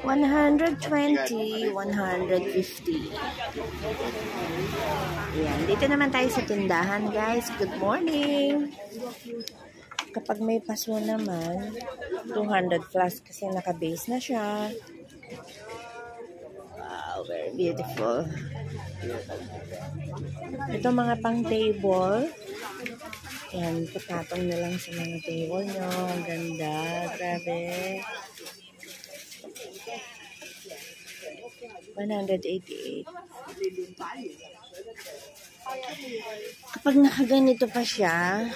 $120, $150. Ayan, dito naman tayo sa tindahan, guys. Good morning. Kapag may paso naman, 200 plus kasi naka-base na siya. Wow, very beautiful. Ito mga pang table. Ayan, patatong na lang sa mga table nyo. Ang ganda. Grabe. 188. Kapag nakaganito pa siya,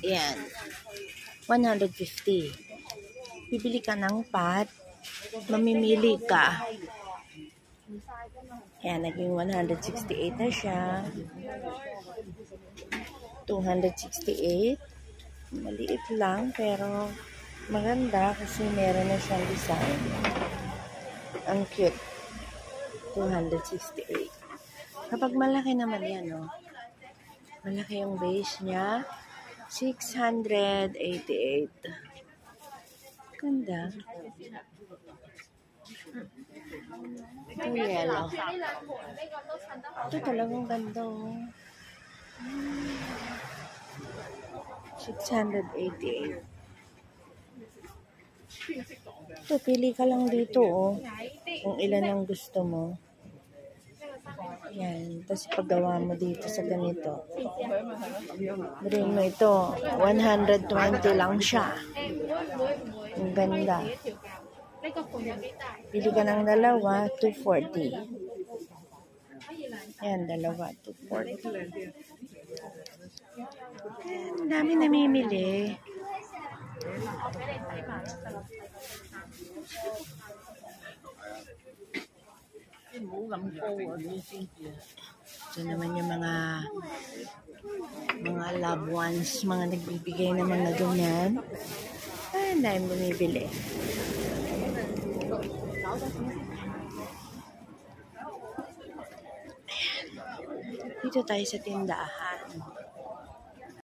ayan, 150. Bibili ka ng pot, mamimili ka. Ayan, naging 168 na siya. 268. Maliit lang, pero maganda kasi meron na siyang design. Ang cute. 268. Kapag malaki naman yan, no? Malaki yung base niya. 688. Ganda. Ito yellow. Ito talagang ganda, oh. 688. Ito, pili ka lang dito, oh. Kung ilan ang gusto mo. Yan. Tapos paggawa mo dito sa ganito. Bring mo ito. 120 lang siya. Ang ganda. Pili ka ng dalawa, 240. Yan, dalawa, 240. Ang dami namimili. Ito naman yung mga loved ones, mga nagbibigay naman na ganyan. Ay, ang dami bumibili. Dito tayo sa tindahan.